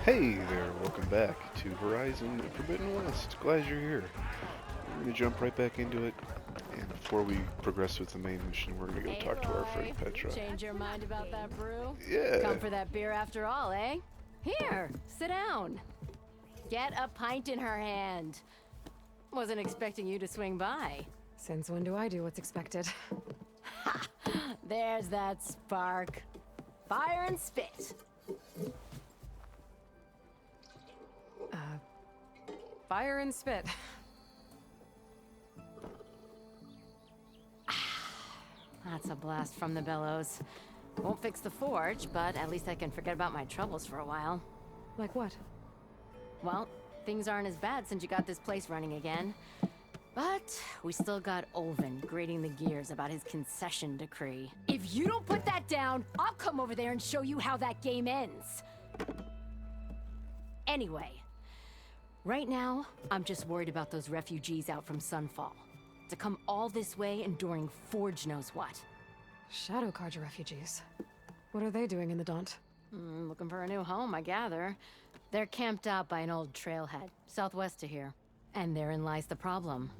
Hey there, welcome back to Horizon Forbidden West. Glad you're here. We're going to jump right back into it. And before we progress with the main mission, we're going to go Hey, talk to our friend Aloy. Petra. Change your mind about that brew? Yeah. Come for that beer after all, eh? Here, sit down. Get a pint in her hand. Wasn't expecting you to swing by. Since when do I do what's expected? There's that spark. Fire and spit. Fire and spit. That's a blast from the bellows. Won't fix the forge, but at least I can forget about my troubles for a while. Like what? Well, things aren't as bad since you got this place running again. But we still got Olvin grating the gears about his concession decree. If you don't put that down, I'll come over there and show you how that game ends. Anyway, right now, I'm just worried about those refugees out from Sunfall. To come all this way enduring Forge knows what. Shadow Carja refugees. What are they doing in the Daunt? Looking for a new home, I gather. They're camped out by an old trailhead, southwest of here. And therein lies the problem.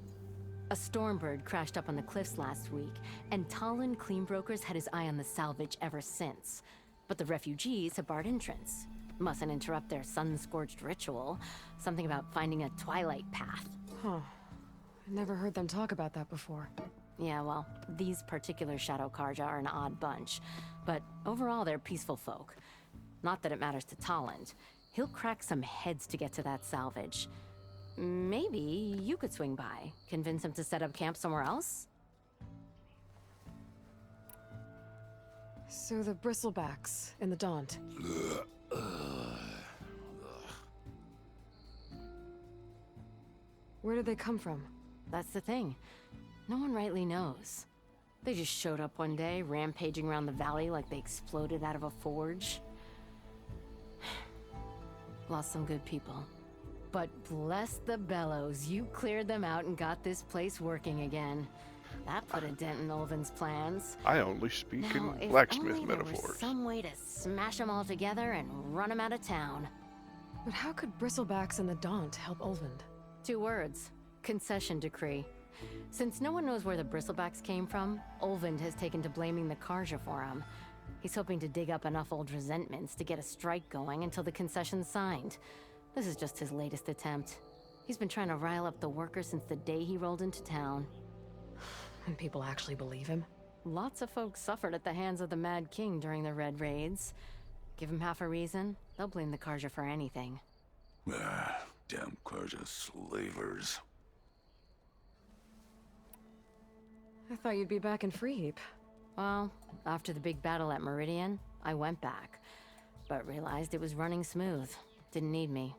A stormbird crashed up on the cliffs last week, and Talon Cleanbrokers had his eye on the salvage ever since. But the refugees have barred entrance. Mustn't interrupt their sun-scorched ritual. Something about finding a twilight path. Huh. I never heard them talk about that before. Yeah, well, these particular Shadow Carja are an odd bunch. But overall, they're peaceful folk. Not that it matters to Talon. He'll crack some heads to get to that salvage. Maybe you could swing by, convince him to set up camp somewhere else? So the bristlebacks in the Daunt. Where did they come from? That's the thing. No one rightly knows. They just showed up one day, rampaging around the valley like they exploded out of a forge. Lost some good people. But bless the bellows, you cleared them out and got this place working again. That put a dent in Olvin's plans. I only speak Now, in if blacksmith only there metaphors. was some way to smash them all together and run them out of town. But how could bristlebacks in the Daunt help Olvind? 2 words. Concession decree. Since no one knows where the bristlebacks came from, Olvind has taken to blaming the Carja for them. He's hoping to dig up enough old resentments to get a strike going until the concession's signed. This is just his latest attempt. He's been trying to rile up the workers since the day he rolled into town. And people actually believe him? Lots of folks suffered at the hands of the Mad King during the Red Raids. Give him half a reason, they'll blame the Carja for anything. Damn Carja slavers. I thought you'd be back in Freeheap. Well, after the big battle at Meridian, I went back. But realized it was running smooth. Didn't need me.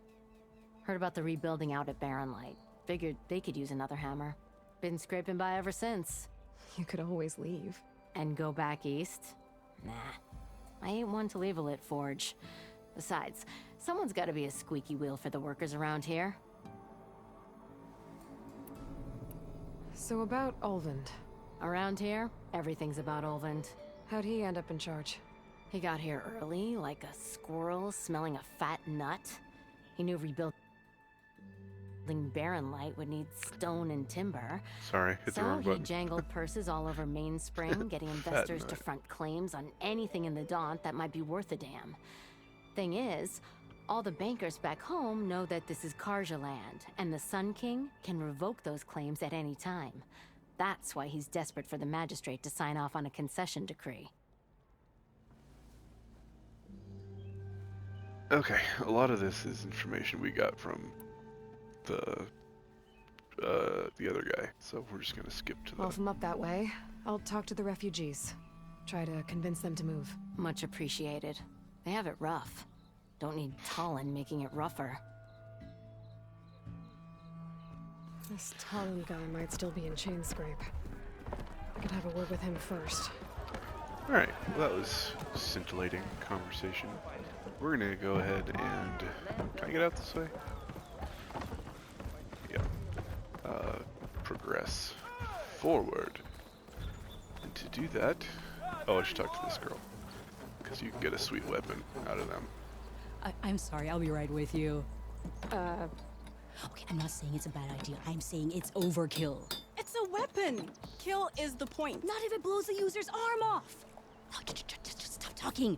Heard about the rebuilding out at Barren Light. Figured they could use another hammer. Been scraping by ever since. You could always leave. And go back east? Nah. I ain't one to leave a lit forge. Besides, someone's gotta be a squeaky wheel for the workers around here. So about Olvind. Around here, everything's about Olvind. How'd he end up in charge? He got here early, like a squirrel smelling a fat nut. He knew rebuilding Barren Light would need stone and timber. Sorry, hit the So wrong he button. jangled purses all over Mainspring, getting investors to nut. front claims on anything in the Daunt that might be worth a damn. Thing is, all the bankers back home know that this is Carja land, and the Sun King can revoke those claims at any time. That's why he's desperate for the magistrate to sign off on a concession decree. Okay, a lot of this is information we got from the other guy, so we're just gonna skip to Well, that. if I'm up that way, I'll talk to the refugees. Try to convince them to move. Much appreciated. They have it rough. Don't need Talon making it rougher. This Talon guy might still be in Chainscrape. I could have a word with him first. Alright, well that was scintillating conversation. We're gonna go ahead and... Can I get out this way? Yeah. Progress forward. And to do that... Oh, I should talk to this girl. Because you can get a sweet weapon out of them. I'm sorry, I'll be right with you. Okay, I'm not saying it's a bad idea. I'm saying it's overkill. It's a weapon. Kill is the point. Not if it blows the user's arm off. Oh, just stop talking.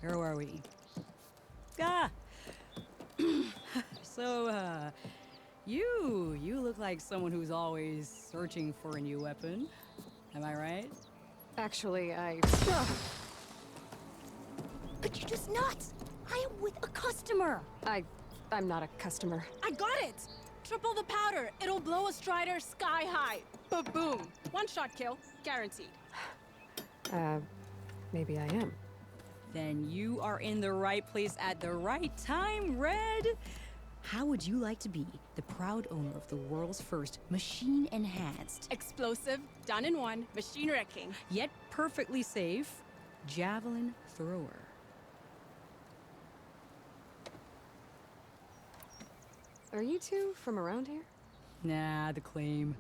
Where are we? Ah. So, you look like someone who's always searching for a new weapon. Am I right? actually, But you're just nuts. I am with a customer. I'm not a customer. I got it. Triple the powder. It'll blow a Strider sky high. Ba-boom. One shot kill. Guaranteed. Maybe I am. Then you are in the right place at the right time, Red. How would you like to be the proud owner of the world's first machine-enhanced, Explosive. Done in one. Machine wrecking. yet perfectly safe, javelin thrower? Are you two from around here? Nah, the claim.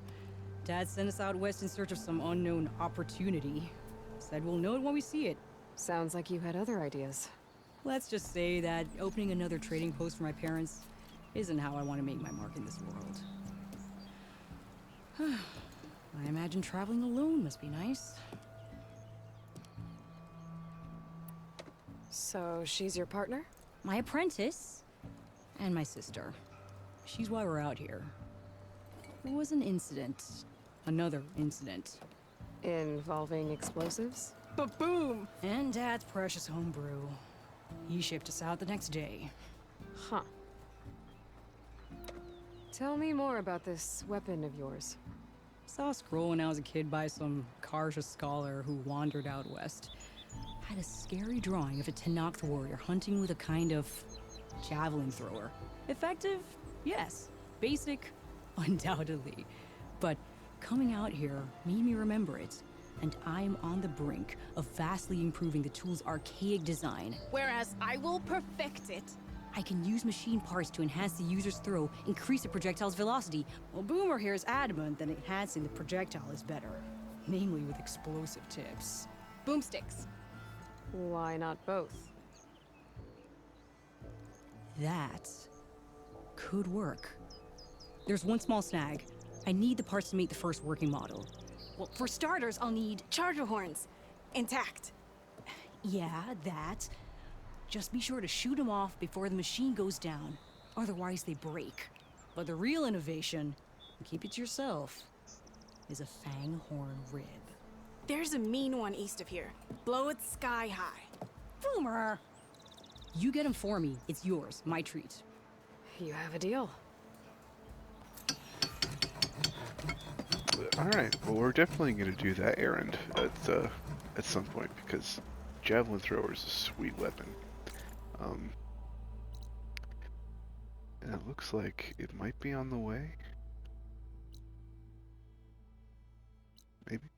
Dad sent us out west in search of some unknown opportunity. Said we'll know it when we see it. Sounds like you had other ideas. Let's just say that opening another trading post for my parents isn't how I want to make my mark in this world. I imagine traveling alone must be nice. So she's your partner? My apprentice and my sister. She's why we're out here. There was an incident. Another incident. Involving explosives? Ba-boom. And Dad's precious homebrew. He shipped us out the next day. Huh. Tell me more about this weapon of yours. Saw a scroll when I was a kid by some Carja scholar who wandered out west. Had a scary drawing of a Tenakth warrior hunting with a kind of javelin thrower. Effective? Yes. Basic? Undoubtedly. But coming out here made me remember it. And I'm on the brink of vastly improving the tool's archaic design. Whereas I will perfect it. I can use machine parts to enhance the user's throw, increase the projectile's velocity. Well, Boomer here is adamant that enhancing the projectile is better. Namely with explosive tips. Boomsticks. Why not both? That could work. There's one small snag. I need the parts to make the first working model. Well, for starters, I'll need charger horns. Intact. Yeah, that. Just be sure to shoot them off before the machine goes down. Otherwise, they break. But the real innovation, and keep it to yourself, is a fang horn rib. There's a mean one east of here. Blow it sky high. Boomer! You get them for me. It's yours. My treat. You have a deal. Alright, well we're definitely going to do that errand at some point, because javelin thrower is a sweet weapon. And it looks like it might be on the way. Maybe.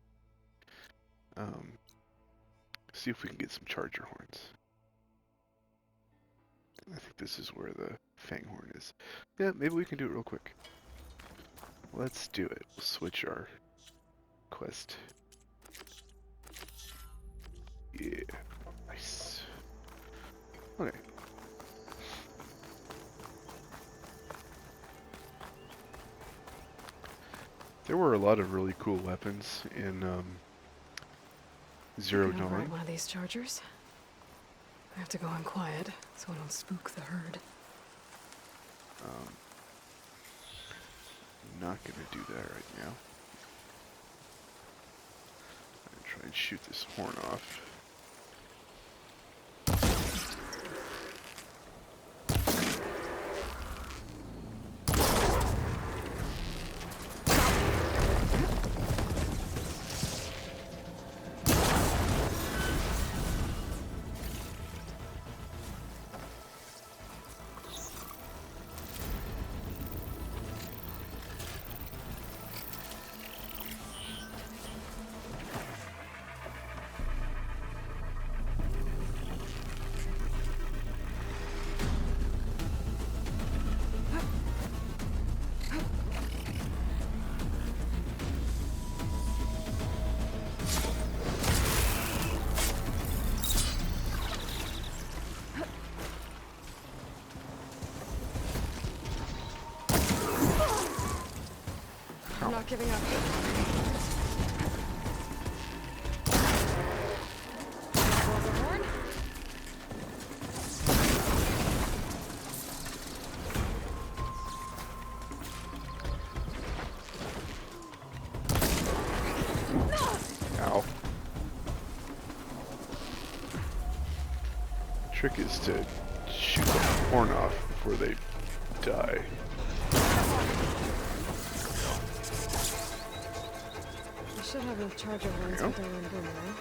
See if we can get some charger horns. I think this is where the fang horn is. Yeah, maybe we can do it real quick. Let's do it. We'll switch our quest. Yeah, nice. Okay. There were a lot of really cool weapons in Zero Can I Dawn. ride one of these chargers? I have to go in quiet so I don't spook the herd. Not gonna do that right now. I'm gonna try and shoot this horn off. not giving up. Blow the horn. Ow. The trick is to shoot the horn off before they die. We should have enough charger horns with our own boomerang.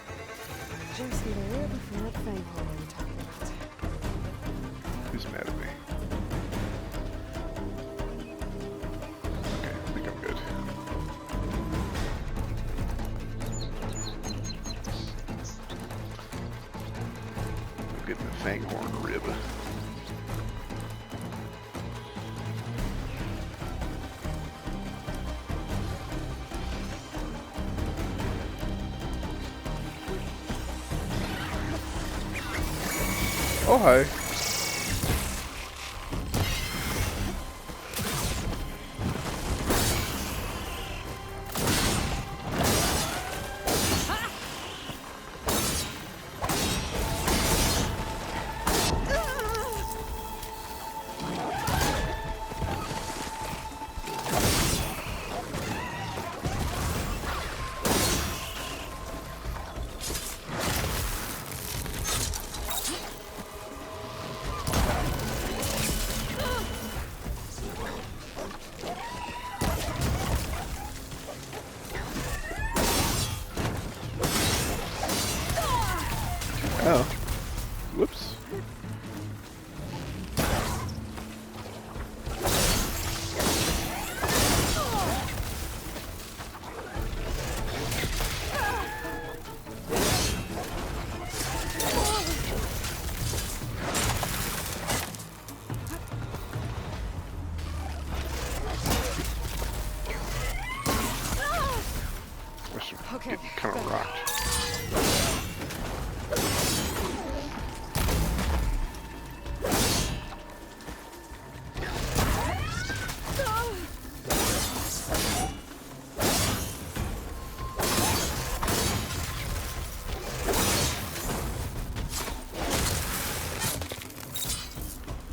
Just need a rib for that fang horn we were talking about. Who's mad at me? Okay, I think I'm good. I'm getting the fang horn rib. Oh, hi. Oh. Whoops. Okay, Getting kind of rocked.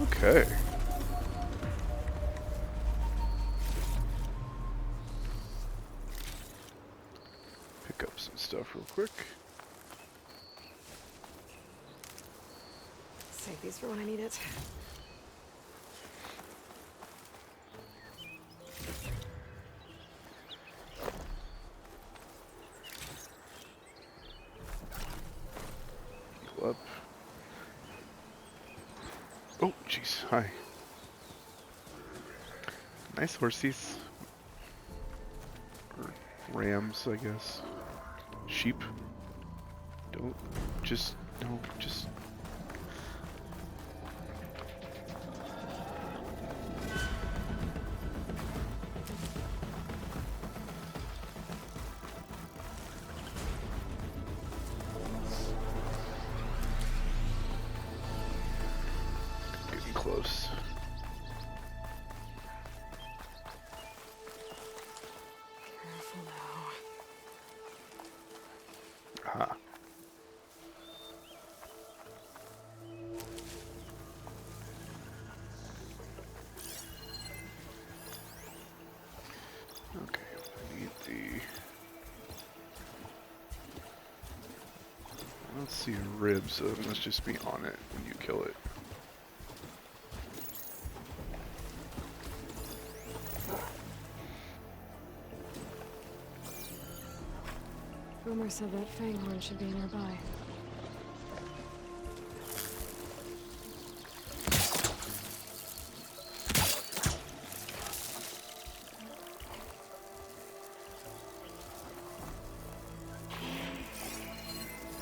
Okay. Pick up some stuff real quick. Save these for when I need it. Heal up. Oh, jeez. Hi. Nice horsies. Or rams, I guess. Sheep. No, just... Getting close. Careful now. Aha. Okay, I need the... I don't see a rib, so it must just be on it when you kill it. Rumor said that fang horn should be nearby.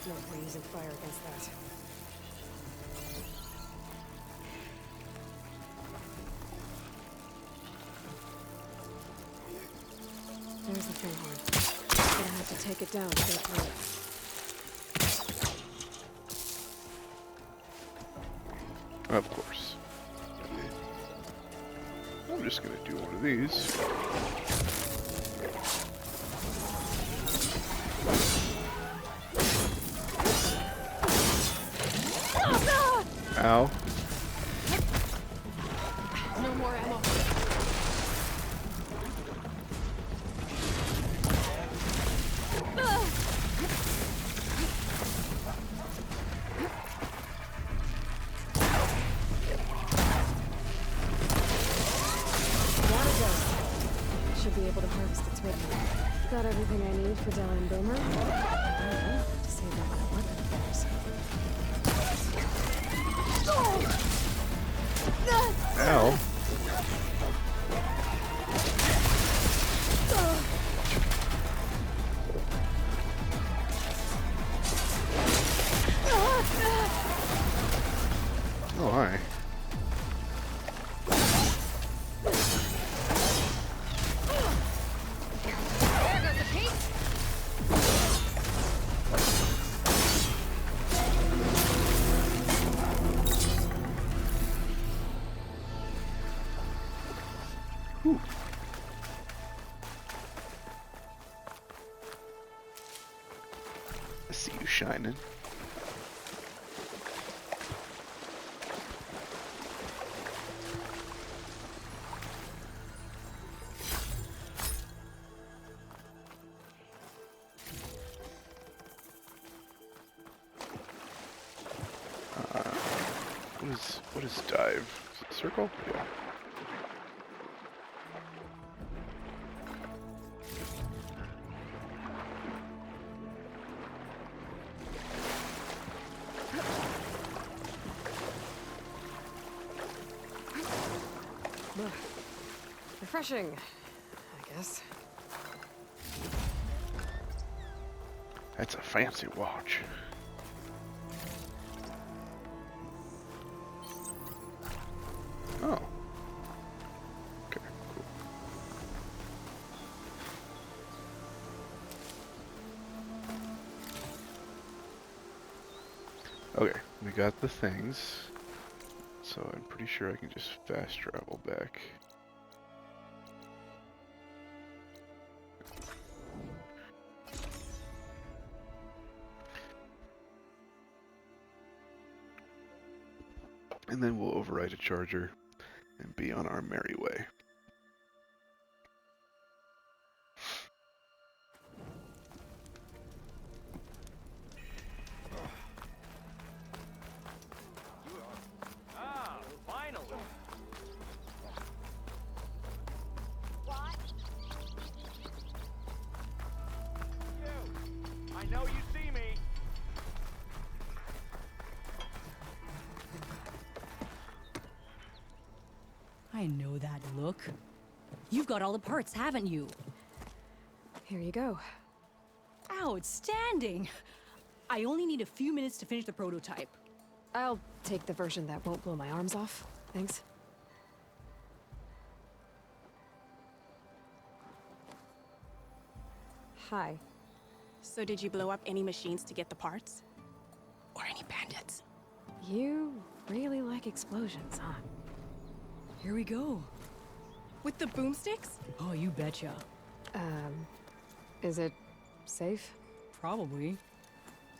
No point using fire against that. There's the fang horn. Gonna have to take it down to get through it. Of course. I'm just gonna do one of these. Ow. No more ammo. Should be able to harvest its weapon. Got everything I need for Dell and Boomer. To save up that weapon of theirs. Ow. Oh, hi. I see you shining. What is dive? Is it circle? Yeah. Refreshing, I guess. That's a fancy watch. Oh. Okay, cool. Okay, we got the things. So I'm pretty sure I can just fast travel back. And then we'll override a charger and be on our merry way. Ah, finally! You! I know you see me! I know that look. You've got all the parts, haven't you? Here you go. Outstanding! I only need a few minutes to finish the prototype. I'll take the version that won't blow my arms off. Thanks. Hi. So did you blow up any machines to get the parts? Or any bandits? You really like explosions, huh? Here we go. With the boomsticks? Oh, you betcha. Is it safe? Probably.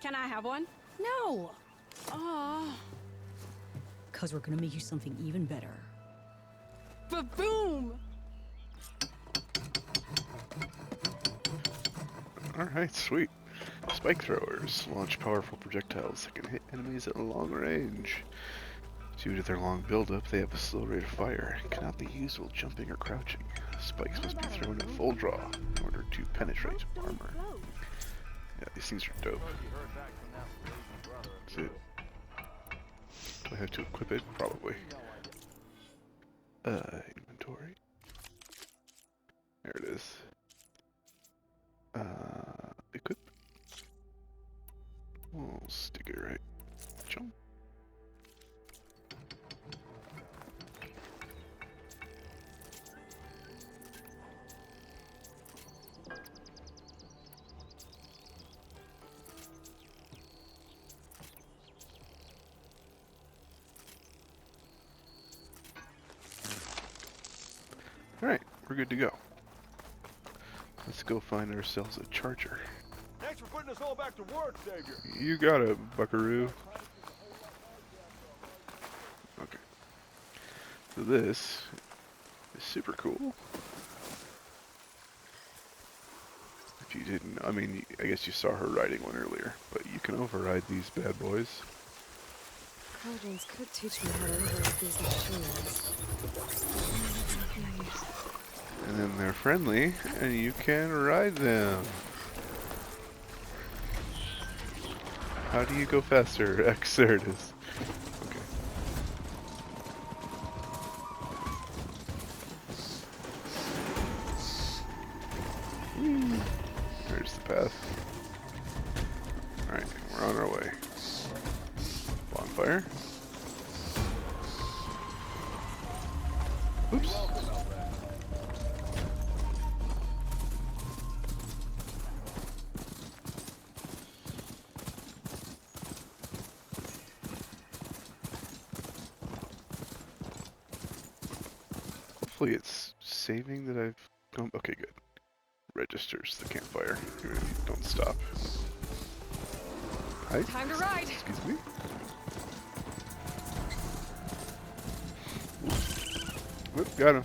Can I have one? No! Oh, Cause we're gonna make you something even better. ba-boom! Alright, sweet. Spike throwers launch powerful projectiles that can hit enemies at long range. Due to their long buildup, they have a slow rate of fire and cannot be used while jumping or crouching. Spikes must be thrown at full draw in order to penetrate armor. Yeah, these things are dope. That's it. Do I have to equip it? Probably. Inventory. There it is. Equip. We'll stick it right. Jump. Alright, we're good to go. Let's go find ourselves a charger. Thanks for putting us all back to work, Savior. You got it, buckaroo. this is super cool. If you didn't, I mean, I guess you saw her riding one earlier, but you can override these bad boys. Guardians could teach me how to override these machines. And then they're friendly, and you can ride them. How do you go faster? X, there it is. Okay. There's the path. Alright, we're on our way. Bonfire. Oops. Hopefully it's saving that I've gone. Okay, good. Registers the campfire. Don't stop. Hi. Time to ride! Excuse me. Oop, got him.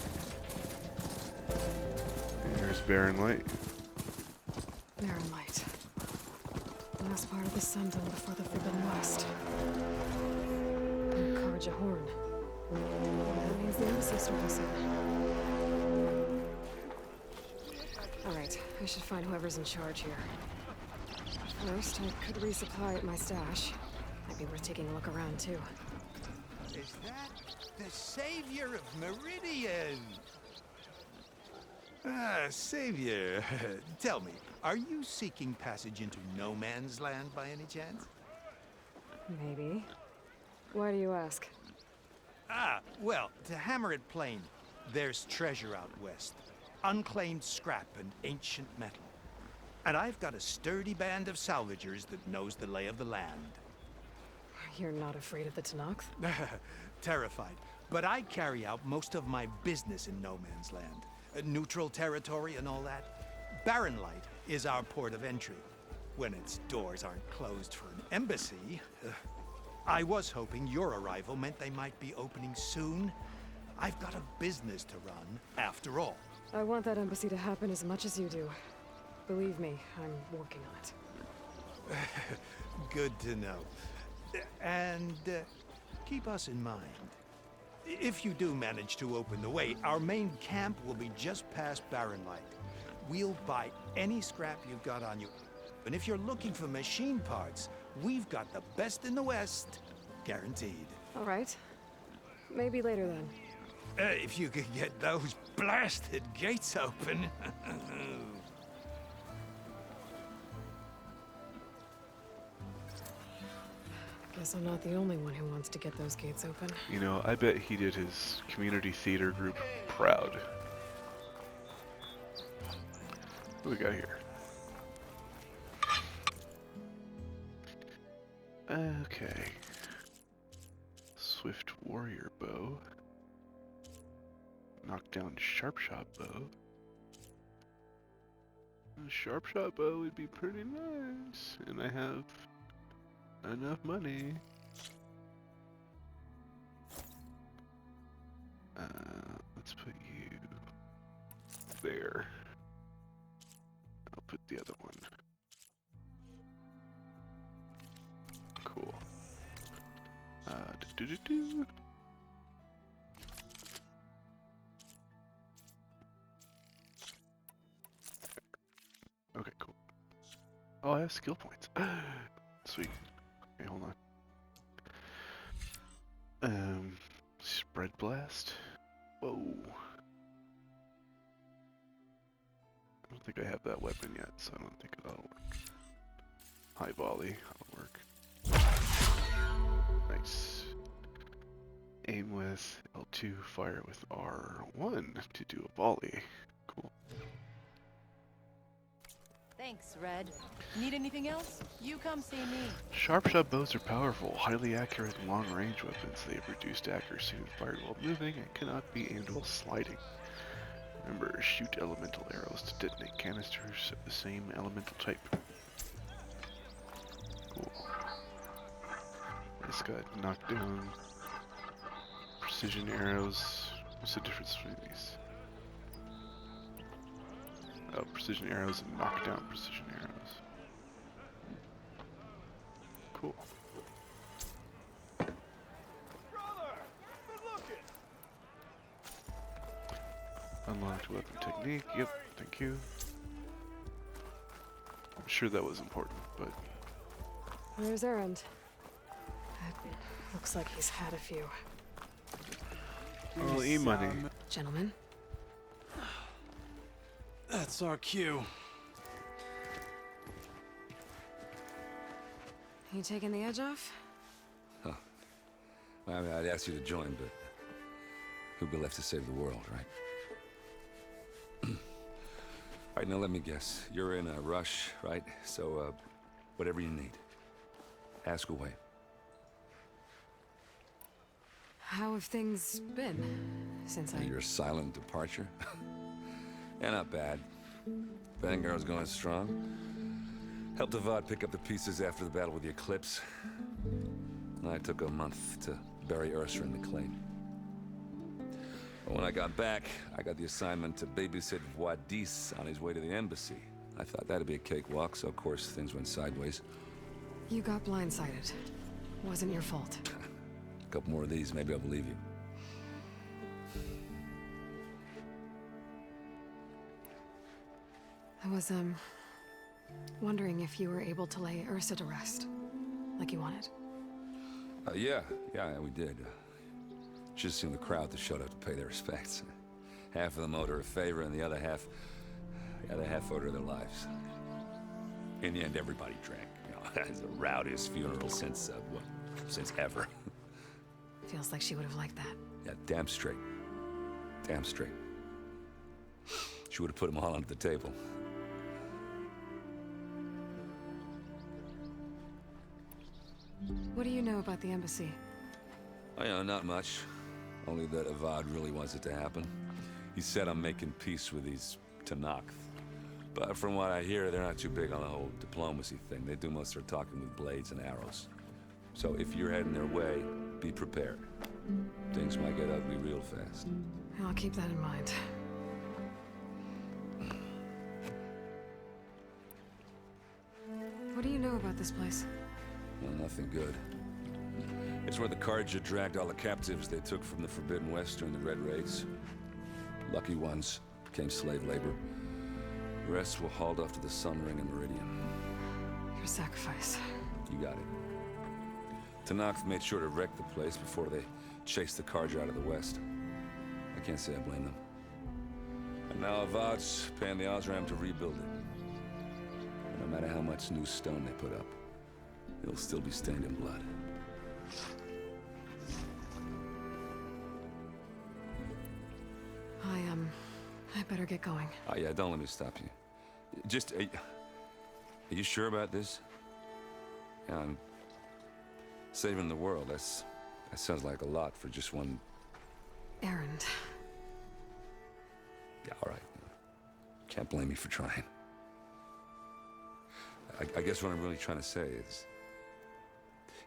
And there's Barren Light. Barren Light. Last part of the sun dome before the Forbidden West. And Carja horn. That means the embassy storm soon. Alright, I should find whoever's in charge here. First, I could resupply at my stash. Might be worth taking a look around, too. Is that the savior of Meridian? Ah, savior. Tell me, are you seeking passage into no man's land by any chance? Maybe. Why do you ask? Ah, well, to hammer it plain, there's treasure out west. Unclaimed scrap and ancient metal. And I've got a sturdy band of salvagers that knows the lay of the land. You're not afraid of the Tenakth? Terrified. But I carry out most of my business in no man's land. Neutral territory and all that. Barren Light is our port of entry. When its doors aren't closed for an embassy. I was hoping your arrival meant they might be opening soon. I've got a business to run, after all. I want that embassy to happen as much as you do. Believe me, I'm working on it. Good to know. And keep us in mind. If you do manage to open the way, our main camp will be just past Barren Light. We'll buy any scrap you've got on you. And if you're looking for machine parts, we've got the best in the West. Guaranteed. All right. Maybe later then. If you could get those blasted gates open. Guess I'm not the only one who wants to get those gates open. You know, I bet he did his community theater group proud. What do we got here? Okay. Swift warrior bow. Knockdown sharp shot bow. A sharp shot bow would be pretty nice, and I have enough money. Let's put you there. I'll put the other one. Cool. Do-do-do-do. Okay, cool. Oh, I have skill points. Sweet. Okay, hold on. Spread blast. Whoa. I don't think I have that weapon yet, so I don't think that'll work. High volley, that'll work. Nice. Aim with L2, fire with R1 to do a volley. Cool. Thanks, Red. Need anything else? You come see me. Sharp-shot bows are powerful, highly accurate long-range weapons. They have reduced accuracy when fired while moving and cannot be aimed while sliding. Remember, shoot elemental arrows to detonate canisters of the same elemental type. Cool. This got knocked down. Precision arrows. What's the difference between these? Precision arrows and knockdown precision arrows. Cool. Brother! Good looking! Unlocked weapon technique. Yep, thank you. I'm sure that was important, but There's Erend. Looks like he's had a few. oh, e-money. Gentlemen, That's our cue. you taking the edge off? Well, I mean, I'd ask you to join, but who'd be left to save the world, right? All right, now let me guess. You're in a rush, right? So, whatever you need, ask away. How have things been since Your silent departure? Yeah, not bad. Vanguard's going strong. Helped Avad pick up the pieces after the battle with the Eclipse. I took a month to bury Ursa in the claim. But when I got back, I got the assignment to babysit Wadis on his way to the embassy. I thought that'd be a cakewalk, so of course things went sideways. You got blindsided. Wasn't your fault. A couple more of these, maybe I'll believe you. I was, wondering if you were able to lay Ursa to rest, like you wanted. Yeah, we did. Just seen the crowd that showed up to pay their respects. Half of them owed her a favor, and the other half owed her their lives. In the end, everybody drank. You know, it's the rowdiest funeral since ever. Feels like she would have liked that. Yeah, damn straight. Damn straight. She would have put them all onto the table. What do you know about the embassy? Oh, you know, not much. Only that Avad really wants it to happen. He said I'm making peace with these Tenakth. But from what I hear, they're not too big on the whole diplomacy thing. They do most of their talking with blades and arrows. So if you're heading their way, be prepared. Things might get ugly real fast. I'll keep that in mind. What do you know about this place? Well, nothing good. It's where the Carja dragged all the captives they took from the Forbidden West during the Red Raids. Lucky ones became slave labor. The rest were hauled off to the Sun Ring and Meridian. Your sacrifice. You got it. Tenakth made sure to wreck the place before they chased the Carja out of the West. I can't say I blame them. And now Avad's paying the Oseram to rebuild it. And no matter how much new stone they put up, it'll still be stained in blood. I better get going. Oh yeah, don't let me stop you. Just, are you sure about this? Yeah, I'm saving the world. That sounds like a lot for just one. Erend. Yeah, all right. Can't blame me for trying. I guess what I'm really trying to say is,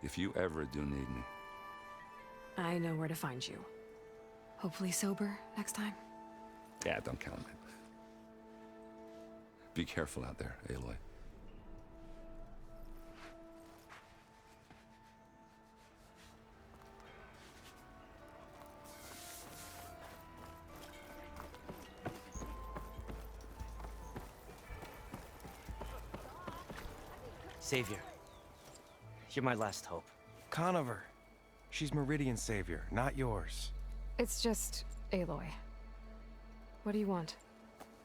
if you ever do need me. I know where to find you. Hopefully sober next time. Yeah, don't count on it. Be careful out there, Aloy. Savior, you're my last hope. Conover. She's Meridian's savior, not yours. It's just Aloy. What do you want?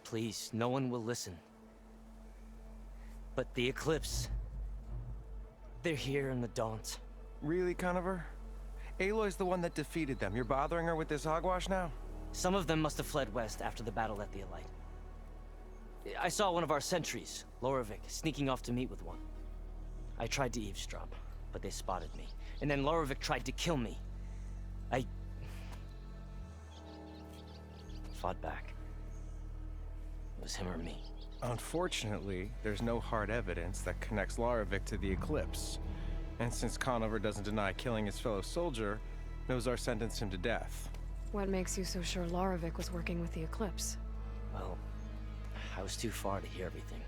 Please, no one will listen. But the Eclipse... they're here in the Daunt. Really, Conover? Aloy's the one that defeated them. You're bothering her with this hogwash now? Some of them must have fled west after the battle at the Elite. I saw one of our sentries, Lorevic, sneaking off to meet with one. I tried to eavesdrop, but they spotted me. And then Lorevic tried to kill me. I fought back. It was him or me. Unfortunately, there's no hard evidence that connects Lorevic to the Eclipse. And since Conover doesn't deny killing his fellow soldier, Nozar sentenced him to death. What makes you so sure Larovic was working with the Eclipse? Well, I was too far to hear everything.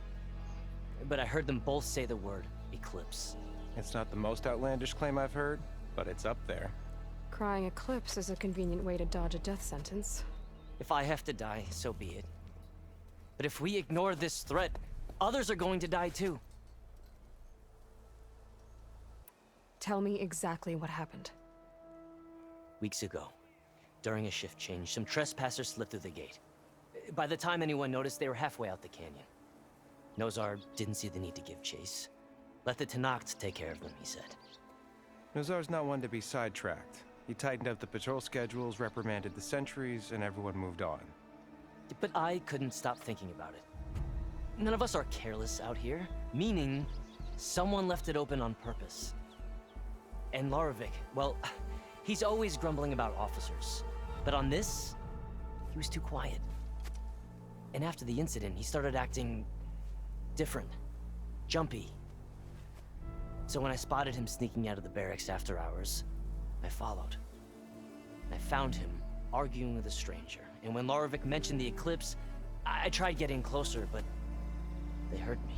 But I heard them both say the word Eclipse. It's not the most outlandish claim I've heard, but it's up there. Crying Eclipse is a convenient way to dodge a death sentence. If I have to die, so be it. But if we ignore this threat, others are going to die too. Tell me exactly what happened. Weeks ago, during a shift change, some trespassers slipped through the gate. By the time anyone noticed, they were halfway out the canyon. Nozar didn't see the need to give chase. Let the Tenakth take care of them, he said. Nozar's not one to be sidetracked. He tightened up the patrol schedules, reprimanded the sentries, and everyone moved on. But I couldn't stop thinking about it. None of us are careless out here, meaning someone left it open on purpose. And Larovic, well, he's always grumbling about officers. But on this, he was too quiet. And after the incident, he started acting different, jumpy. So when I spotted him sneaking out of the barracks after hours, I followed. I found him arguing with a stranger. And when Larovic mentioned the Eclipse, I tried getting closer, but they heard me.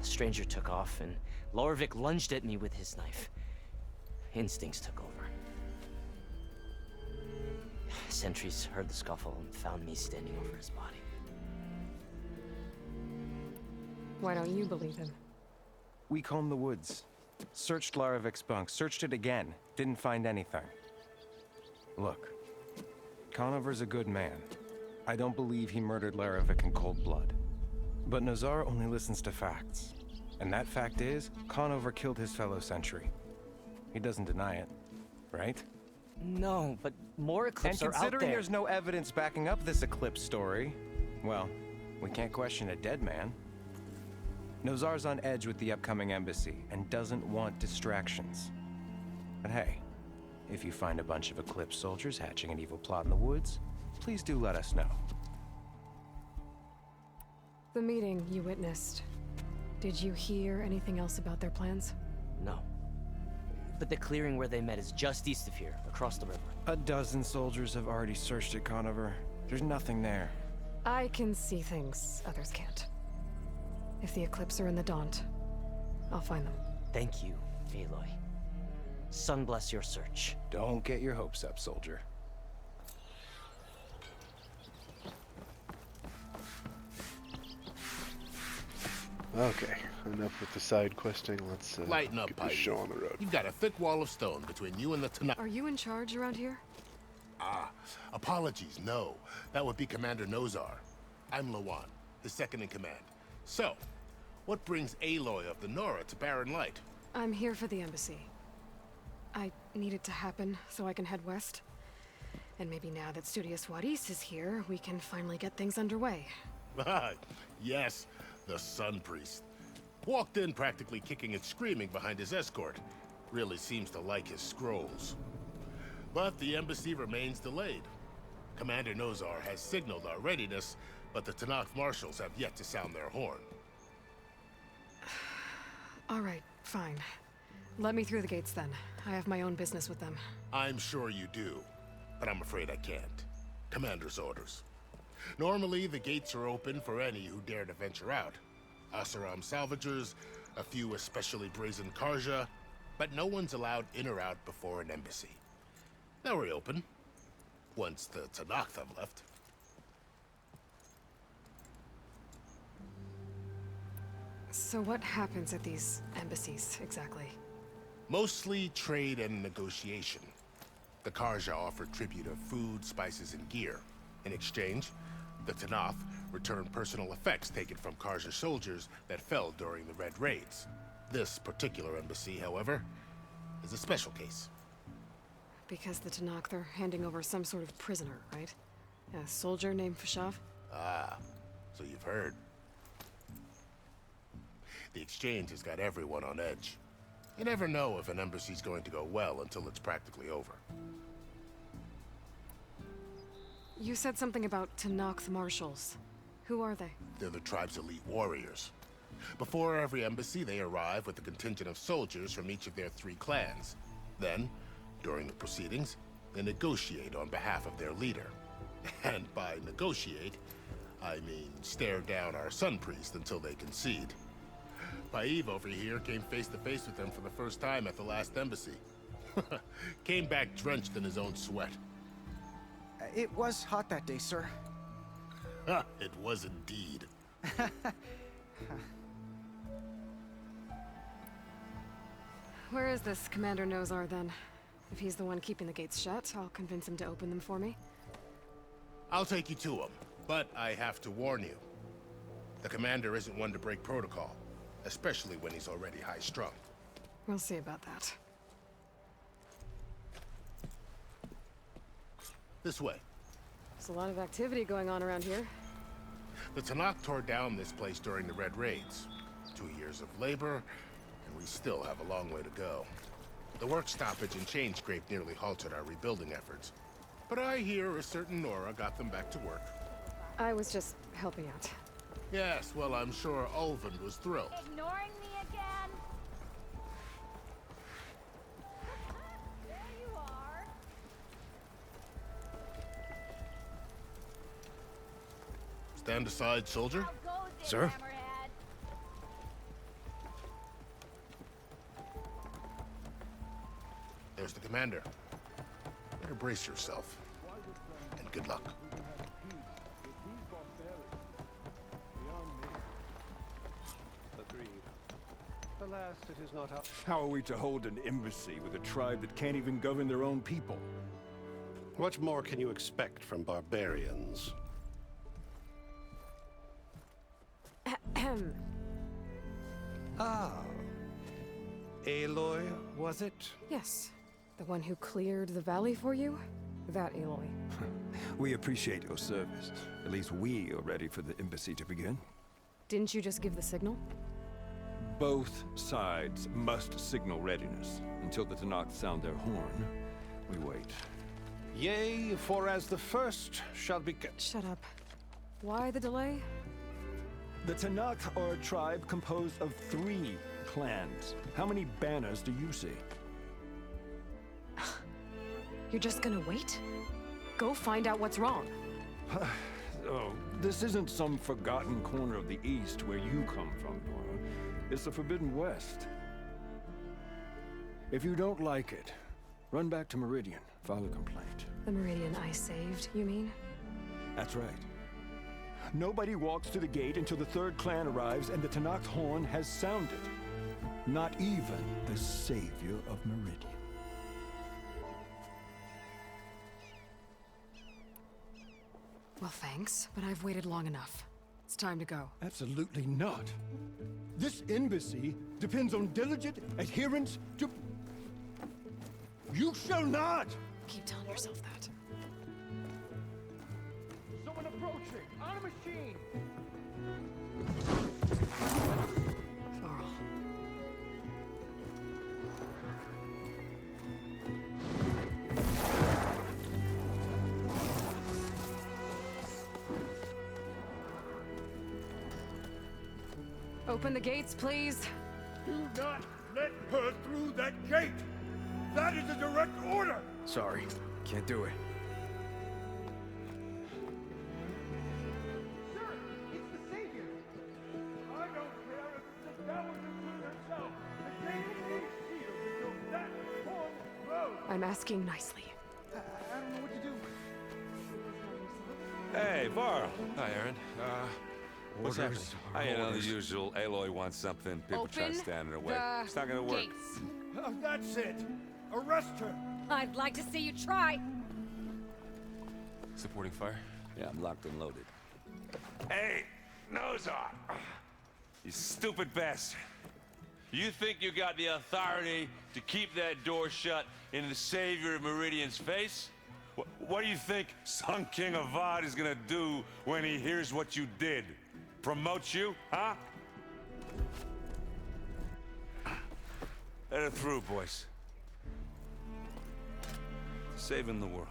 The stranger took off, and Larovic lunged at me with his knife. Instincts took over. Sentries heard the scuffle and found me standing over his body. Why don't you believe him? We combed the woods. Searched Larovic's bunk, searched it again. Didn't find anything. Look, Conover's a good man. I don't believe he murdered Larovic in cold blood. But Nozar only listens to facts. And that fact is, Conover killed his fellow sentry. He doesn't deny it, right? No, but more Eclipse are out there. And considering there's no evidence backing up this Eclipse story, well, we can't question a dead man. Nozar's on edge with the upcoming embassy and doesn't want distractions. But hey, if you find a bunch of Eclipse soldiers hatching an evil plot in the woods, please do let us know. The meeting you witnessed. Did you hear anything else about their plans? No. But the clearing where they met is just east of here, across the river. A dozen soldiers have already searched it, Conover. There's nothing there. I can see things others can't. If the Eclipse are in the Daunt, I'll find them. Thank you, Aloy. Sun bless your search. Don't get your hopes up, soldier. Okay, enough with the side questing. Let's Lighten up, get this Pipe. show on the road. You've got a thick wall of stone between you and the Tenakth. Are you in charge around here? Apologies, no. That would be Commander Nozar. I'm Lawan, his second in command. So, what brings Aloy of the Nora to Barren Light? I'm here for the embassy. I need it to happen so I can head west. And maybe now that Studious Wadis is here, we can finally get things underway. Yes, the Sun Priest. Walked in practically kicking and screaming behind his escort. Really seems to like his scrolls. But the embassy remains delayed. Commander Nozar has signaled our readiness, but the Tenakth marshals have yet to sound their horn. All right, fine. Let me through the gates then. I have my own business with them. I'm sure you do, but I'm afraid I can't. Commander's orders. Normally, the gates are open for any who dare to venture out. Oseram salvagers, a few especially brazen Carja, but no one's allowed in or out before an embassy. They'll reopen, once the Tenakth have left. So what happens at these embassies, exactly? Mostly trade and negotiation. The Carja offer tribute of food, spices, and gear. In exchange, the Tenakth return personal effects taken from Carja soldiers that fell during the Red Raids. This particular embassy, however, is a special case. Because the Tenakth are handing over some sort of prisoner, right? A soldier named Fashav? Ah, so you've heard. The exchange has got everyone on edge. You never know if an embassy's going to go well until it's practically over. You said something about Tenakth marshals. Who are they? They're the tribe's elite warriors. Before every embassy, they arrive with a contingent of soldiers from each of their 3 clans. Then, during the proceedings, They negotiate on behalf of their leader. And by negotiate, I mean stare down our Sun Priest until they concede. Paeve over here came face to face with them for the first time at the last embassy. Came back drenched in his own sweat. It was hot that day, sir. It was indeed. Where is this Commander Nozar, then? If he's the one keeping the gates shut, I'll convince him to open them for me. I'll take you to him, but I have to warn you. The commander isn't one to break protocol, especially when he's already high-strung. We'll see about that. This way. There's a lot of activity going on around here. The Tenakth tore down this place during the Red Raids. 2 years of labor, and we still have a long way to go. The work stoppage and chain scrape nearly halted our rebuilding efforts. But I hear a certain Nora got them back to work. I was just helping out. Yes, well, I'm sure Ulvund was thrilled. Ignoring me again? There you are. Stand aside, soldier. How goes it, Sir? Hammerhead? There's the commander. Better brace yourself. And good luck. Agreed. Alas, it is not up. How are we to hold an embassy with a tribe that can't even govern their own people? What more can you expect from barbarians? Ah. Aloy, was it? Yes. The one who cleared the valley for you? That Aloy. We appreciate your service. At least we are ready for the embassy to begin. Didn't you just give the signal? Both sides must signal readiness. Until the Tenakth sound their horn, we wait. Yea, for as the first shall be... Shut up. Why the delay? The Tenakth are a tribe composed of 3 clans. How many banners do you see? You're just gonna wait? Go find out what's wrong. Oh, this isn't some forgotten corner of the East where you come from, Nora. It's the Forbidden West. If you don't like it, run back to Meridian, file a complaint. The Meridian I saved, you mean? That's right. Nobody walks to the gate until the 3rd clan arrives and the Tenakth horn has sounded. Not even the savior of Meridian. Well, thanks, but I've waited long enough. It's time to go. Absolutely not. This embassy depends on diligent adherence to... You shall not! Keep telling yourself that. Someone approaching! On a machine! Varl. Open the gates, please. Do not let her through that gate! That is a direct order! Sorry, can't do it. Sir, it's the Savior! I don't care if the Dowager Queen herself! The gate is sealed until that horn blows! I'm asking nicely. I don't know what to do. Hey, Varl. Hi, Erend. What's happening? Orders. I know the usual. Aloy wants something. People try to stand in her way. It's not gonna work. Oh, that's it! Arrest her! I'd like to see you try. Supporting fire? Yeah, I'm locked and loaded. Hey, Nozar! You stupid bastard. You think you got the authority to keep that door shut in the savior of Meridian's face? What do you think Sun King Avad is gonna do when he hears what you did? Promote you, huh? Let her through, boys. Saving the world.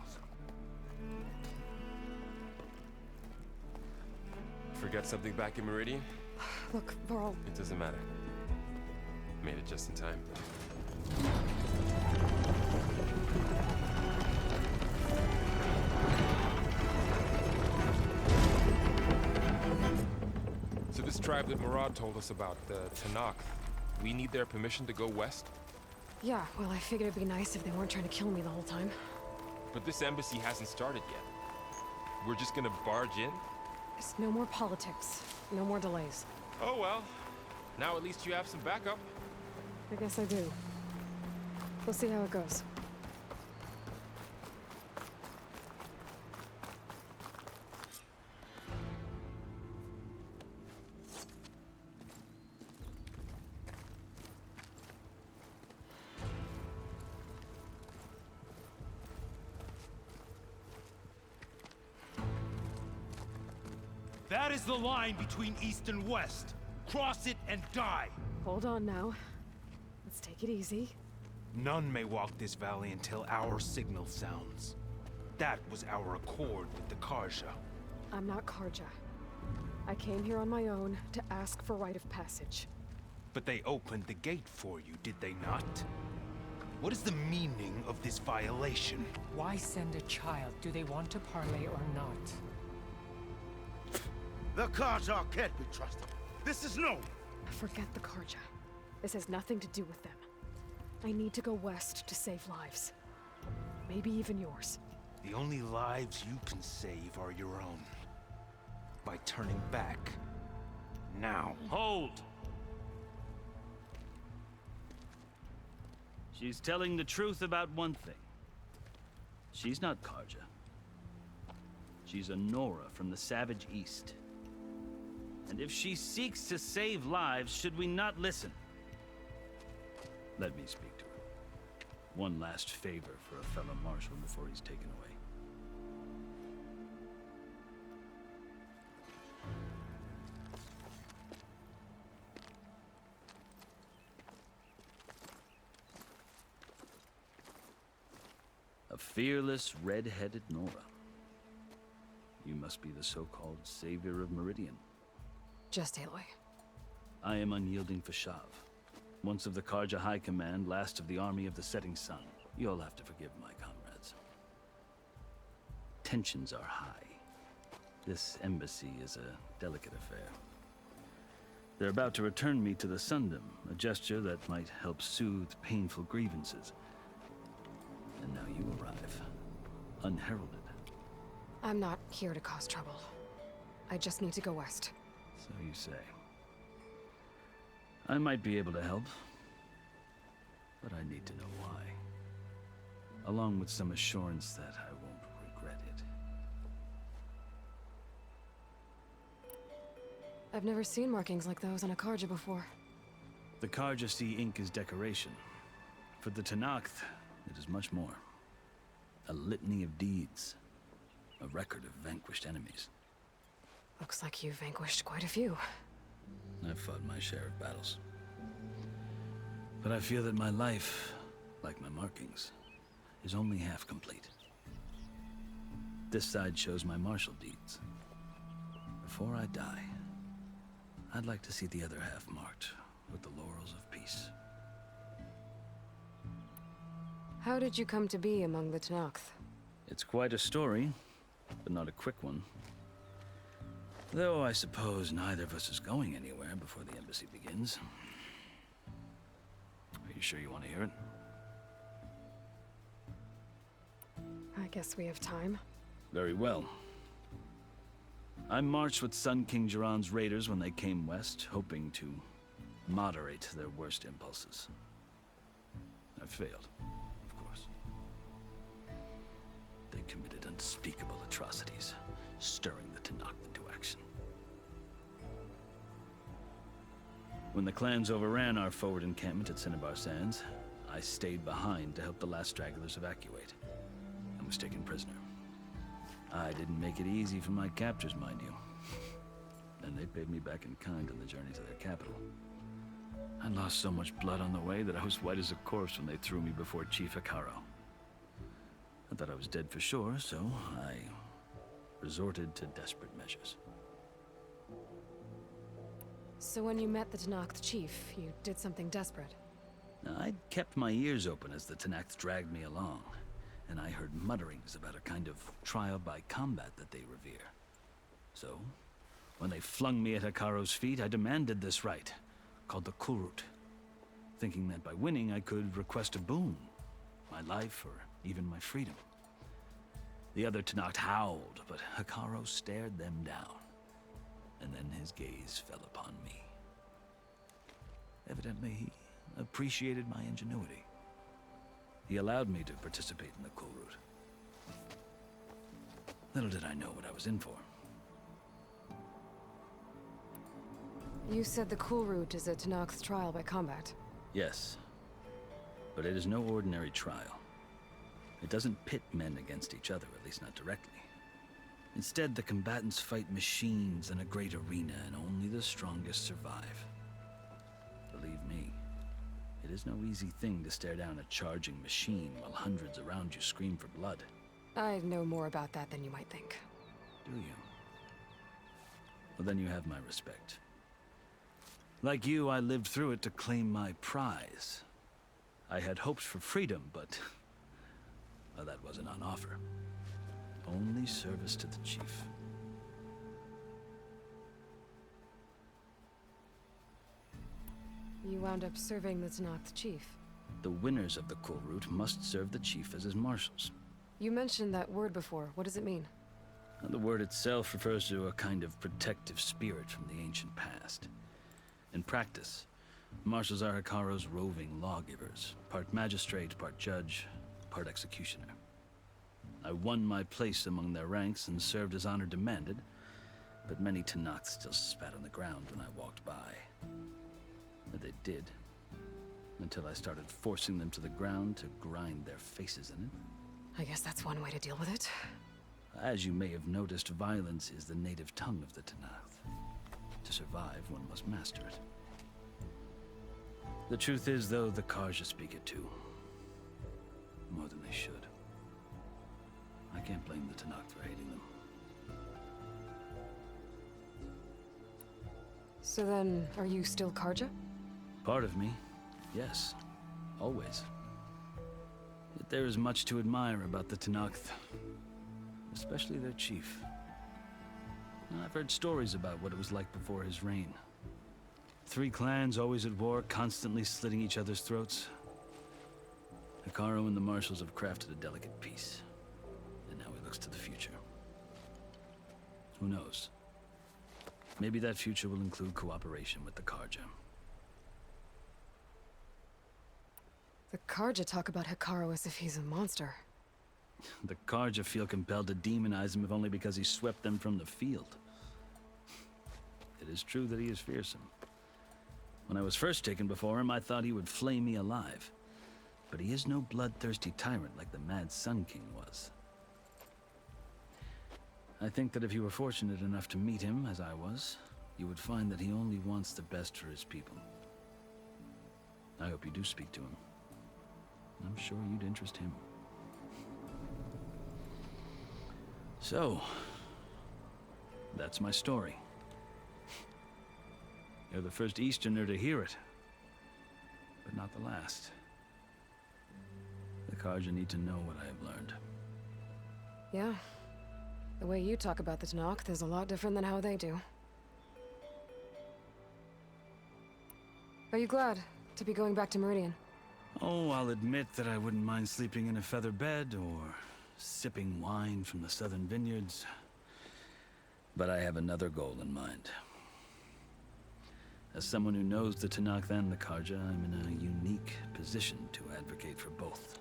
Forget something back in Meridian? Look, Varl. It doesn't matter. Made it just in time. tribe that Murad told us about, the Tenakth. We need their permission to go west? Yeah, well, I figured it'd be nice if they weren't trying to kill me the whole time. But this embassy hasn't started yet. We're just gonna barge in? There's no more politics. No more delays. Oh well. Now at least you have some backup. I guess I do. We'll see how it goes. That is the line between East and West. Cross it and die. Hold on now. Let's take it easy. None may walk this valley until our signal sounds. That was our accord with the Carja. I'm not Carja. I came here on my own to ask for rite of passage. But they opened the gate for you, did they not? What is the meaning of this violation? Why send a child? Do they want to parley or not? The Carja can't be trusted. This is known. Forget the Carja. This has nothing to do with them. I need to go west to save lives. Maybe even yours. The only lives you can save are your own. By turning back. Now. Hold! She's telling the truth about one thing. She's not Carja. She's a Nora from the Savage East. And if she seeks to save lives, should we not listen? Let me speak to her. One last favor for a fellow marshal before he's taken away. A fearless, red-headed Nora. You must be the so-called savior of Meridian. Just Aloy. I am unyielding Fashav. Once of the Carja High Command, last of the army of the setting sun. You'll have to forgive my comrades. Tensions are high. This embassy is a delicate affair. They're about to return me to the Sundom, a gesture that might help soothe painful grievances. And now you arrive, unheralded. I'm not here to cause trouble. I just need to go west. So you say. I might be able to help, but I need to know why. Along with some assurance that I won't regret it. I've never seen markings like those on a Carja before. The Carja see ink as decoration. For the Tenakth, it is much more. A litany of deeds. A record of vanquished enemies. Looks like you've vanquished quite a few. I've fought my share of battles. But I feel that my life, like my markings, is only half complete. This side shows my martial deeds. Before I die, I'd like to see the other half marked with the laurels of peace. How did you come to be among the Tenakth? It's quite a story, but not a quick one. Though I suppose neither of us is going anywhere before the embassy begins. Are you sure you want to hear it? I guess we have time. Very well. I marched with Sun King Jiran's raiders when they came west, hoping to moderate their worst impulses. I failed, of course. They committed unspeakable atrocities, stirring the Tenakth into action. When the clans overran our forward encampment at Cinnabar Sands, I stayed behind to help the last stragglers evacuate, and was taken prisoner. I didn't make it easy for my captors, mind you. And they paid me back in kind on the journey to their capital. I lost so much blood on the way that I was white as a corpse when they threw me before Chief Hekaro. I thought I was dead for sure, so I resorted to desperate measures. So when you met the Tenakth chief, you did something desperate? I'd kept my ears open as the Tenakth dragged me along, and I heard mutterings about a kind of trial by combat that they revere. So, When they flung me at Hikaro's feet, I demanded this right, called the Kulrut, thinking that by winning I could request a boon, my life or even my freedom. The other Tenakth howled, but Hikaro stared them down, and then his gaze fell upon me. Evidently, he appreciated my ingenuity. He allowed me to participate in the Kulrut. Little did I know what I was in for. You said the Kulrut is a Tenakth's trial by combat. Yes, but it is no ordinary trial. It doesn't pit men against each other, at least not directly. Instead, the combatants fight machines in a great arena, and only the strongest survive. Believe me, it is no easy thing to stare down a charging machine while hundreds around you scream for blood. I know more about that than you might think. Do you? Well, then you have my respect. Like you, I lived through it to claim my prize. I had hoped for freedom, but well, that wasn't on offer. Only service to the chief. You wound up serving the Tenakth chief. The winners of the Kulrut must serve the chief as his marshals. You mentioned that word before. What does it mean? The word itself refers to a kind of protective spirit from the ancient past. In practice, marshals are Hikaro's roving lawgivers, part magistrate, part judge, part executioner. I won my place among their ranks and served as honor demanded, but many Tenakth still spat on the ground when I walked by. But they did, until I started forcing them to the ground to grind their faces in it. I guess that's one way to deal with it. As you may have noticed, violence is the native tongue of the Tenakth. To survive, one must master it. The truth is, though, the Carja speak it too. More than they should. I can't blame the Tenakth for hating them. So then, are you still Carja? Part of me, yes. Always. Yet there is much to admire about the Tenakth. Especially their chief. I've heard stories about what it was like before his reign. 3 clans always at war, constantly slitting each other's throats. Hikaro and the marshals have crafted a delicate peace. And now he looks to the future. Who knows? Maybe that future will include cooperation with the Carja. The Carja talk about Hikaro as if he's a monster. The Carja feel compelled to demonize him if only because he swept them from the field. It is true that he is fearsome. When I was first taken before him, I thought he would flay me alive. But he is no bloodthirsty tyrant like the Mad Sun King was. I think that if you were fortunate enough to meet him, as I was, you would find that he only wants the best for his people. I hope you do speak to him. I'm sure you'd interest him. So, that's my story. You're the first Easterner to hear it, but not the last. The Carja need to know what I have learned. Yeah. The way you talk about the Tenakth is a lot different than how they do. Are you glad to be going back to Meridian? Oh, I'll admit that I wouldn't mind sleeping in a feather bed or sipping wine from the southern vineyards. But I have another goal in mind. As someone who knows the Tenakth and the Carja, I'm in a unique position to advocate for both.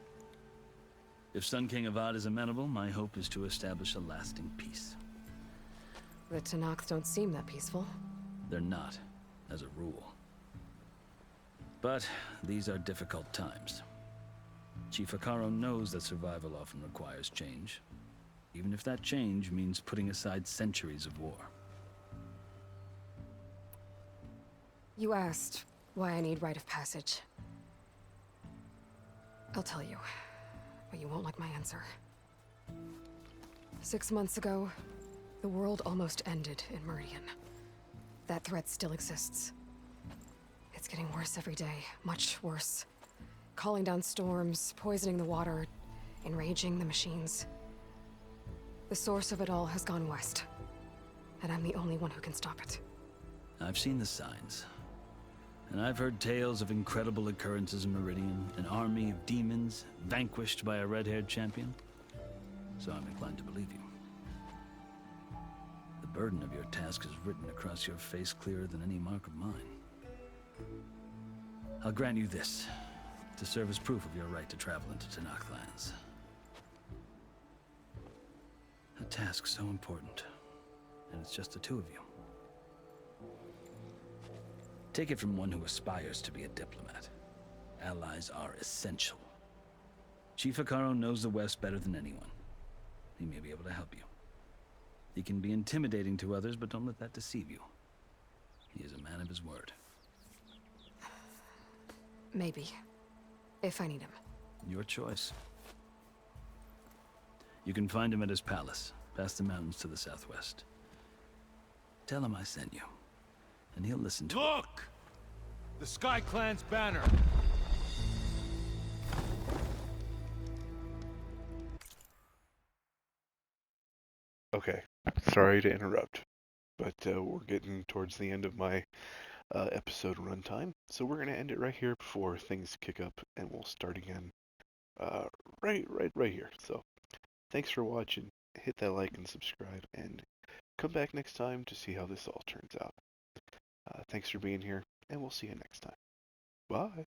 If Sun King Avad is amenable, my hope is to establish a lasting peace. The Tenakth don't seem that peaceful. They're not, as a rule. But these are difficult times. Chief Hikaro knows that survival often requires change, even if that change means putting aside centuries of war. You asked why I need rite of passage. I'll tell you, but you won't like my answer. 6 months ago, the world almost ended in Meridian. That threat still exists. It's getting worse every day, much worse. Calling down storms, poisoning the water, enraging the machines. The source of it all has gone west. and I'm the only one who can stop it. I've seen the signs. And I've heard tales of incredible occurrences in Meridian, an army of demons vanquished by a red-haired champion. So I'm inclined to believe you. The burden of your task is written across your face clearer than any mark of mine. I'll grant you this, to serve as proof of your right to travel into Tenakth lands. A task so important, and it's just the two of you. Take it from one who aspires to be a diplomat. Allies are essential. Chief Akaro knows the West better than anyone. He may be able to help you. He can be intimidating to others, but don't let that deceive you. He is a man of his word. Maybe. If I need him. Your choice. You can find him at his palace, past the mountains to the southwest. Tell him I sent you, and he'll listen to it. Look! The Sky Clan's banner! Okay, sorry to interrupt, but we're getting towards the end of my episode runtime, so we're going to end it right here before things kick up, and we'll start again right here. So, thanks for watching. Hit that like and subscribe, and come back next time to see how this all turns out. Thanks for being here, and we'll see you next time. Bye.